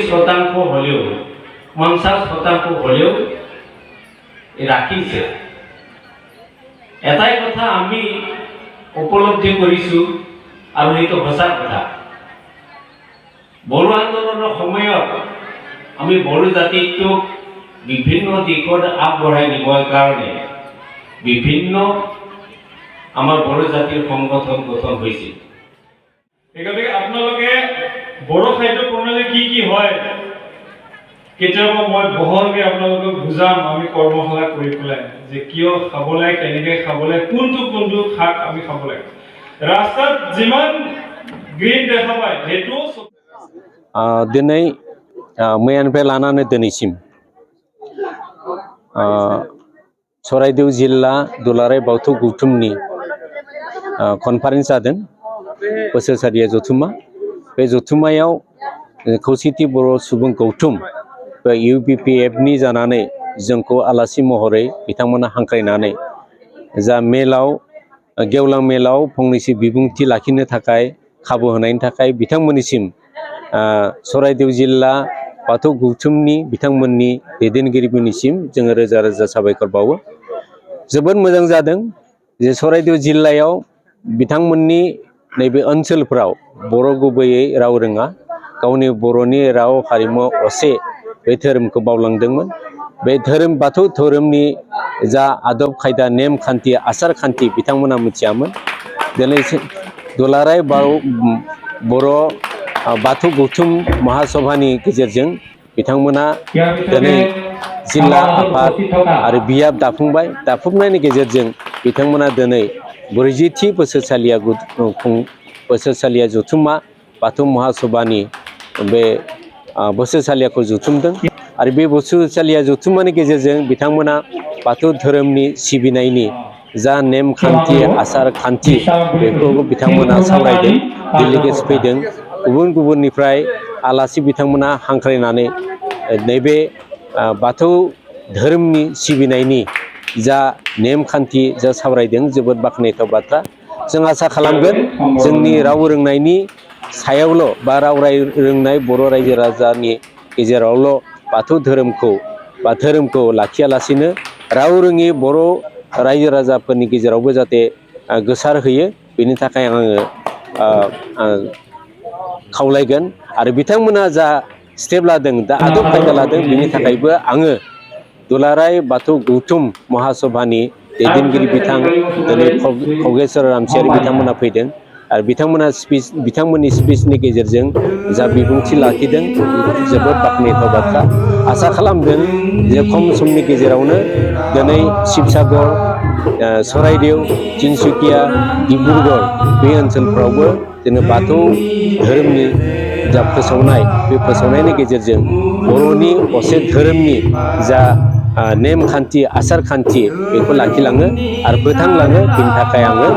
শতাংশ হলেও 50% হলেও রাখিছে। এটাই কথা আমি উপলব্ধি কৰিছো আৰু এইটো সঁচা কথা। বড়ো আন্দোলনৰ সময়ত আমি বড়ো জাতিটোক বিভিন্ন দিশত আগবঢ়াই নিবৰ কাৰণে বিভিন্ন আমাৰ বড়ো জাতিৰ সংগঠন গঠন হৈছিল। এগতিকে আপোনালোকে বড়ো খাদ্য প্ৰণালী কি হয় কেতিয়াবা মই বহলকৈ আপোনালোকক বুজাম। আমি কৰ্মশালা কৰি পেলাই যে কিয় খাব লাগে, কেনেকৈ খাব লাগে, কোনটো শাক আমি খাব লাগে। ৰাস্তাত যিমান গ্ৰীণ দেখা পায় সেইটো दिनै मैयानिफ्राय लानानै दिनैसिम चराइदेव जिल्ला दुलाराय बाथौ गौथुमनि कनफारेन्स जादों, बोसोरसालिया जथुम्मा। बे जथुम्मायाव खौसेथि बर' सुबुं गौथुम UPPF नि जानानै जोंखौ आलासि महरै बिथांमोना हांख्रायनानै जा मेलाव गेवलां मेलाव फंनैसो बिबुंथि लाखिनो थाखाय खाबु होनायनि थाखाय बिथांमोननिसिम चराइदेव जिल्ला बाथौ गौथुमनि बिथांमोननि दैदेनगिरिफोरनिसिम जोङो रोजा रोजा साबायखर बावो। जोबोद मोजां जादों जे चराइदेव जिल्लायाव बिथांमोननि नैबे ओनसोलफ्राव बर' गुबैयै राव रोङा, गावनि बर'नि राव हारिमु असे बे धोरोमखौ बावलांदोंमोन। बे धोरोम बाथौ धोरोमनि जा आदब खायदा नेम खान्थि आसार खान्थि बिथांमोना मिथियामोन। दिनै दुलाराय बर' बाथौ गौथुम महासभानि गेजेरजों बिथांमोना दिनै जिल्ला आफाद आरो बियाब दाफुंनायनि गेजेरजों बिथांमोना दिनै 40थि बोसोरसालिया जथुम्मा बाथौ महासभानि बे बोसोरसालियाखौ जुथुमदों। आरो बे बोसोरसालिया जथुम्मानि गेजेरजों बिथांमोना बाथौ धोरोमनि सिबिनायनि जा नेम खान्थि आसार खान्थि बेखौ बिथांमोना सावरायदों। डेलिगेट्स फैदों, गुबुन गुबुननिफ्राय आलासि बिथांमोना हांख्रायनानै नैबे बाथौ धोरोमनि सिबिनायनि जा नेम खान्थि जा सावरायदों, जोबोद बाख्नायथाव बाथ्रा। जों आसा खालामगोन जोंनि राव रोंनायनि सायावल' बा राव रोंनाय बर' रायजो राजानि गेजेरावल' बाथौ धोरोमखौ लाखियालासिनो राव रोङि बर' रायजो राजाफोरनि गेजेरावबो जाहाथे गोसार होयो, बेनि थाखाय आङो खावलायगोन। आरो बिथांमोना जा स्टेप लादों, दा आदब खायदा लादों, बिनि थाखायबो आङो दुलाराय बाथौ गौथुम महासभानि दैदेनगिरि दिनै खगेश्वर रामसियारि बिथांमोना फैदों आरो बिथांमोननि स्पिचनि गेजेरजों जा बिबुंथि लाखिदों जोबोद बाख्नायथाव बाथ्रा। आसा खालामदों जे खम समनि गेजेरावनो दिनै शिबसागर, चराइदेव, तिनसुकिया, डिब्रुगड़ बे ओनसोलफ्रावबो जोङो बाथौ धोरोमनि जा फोसावनाय, बे फोसावनायनि गेजेरजों बर'नि असे धोरोमनि जा नेम खान्थि आसार खान्थि बेखौ लाखिलाङो आरो फोथांलाङो। बिनि थाखाय आङो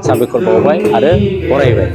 साबायखर बावबाय आरो बरायबाय।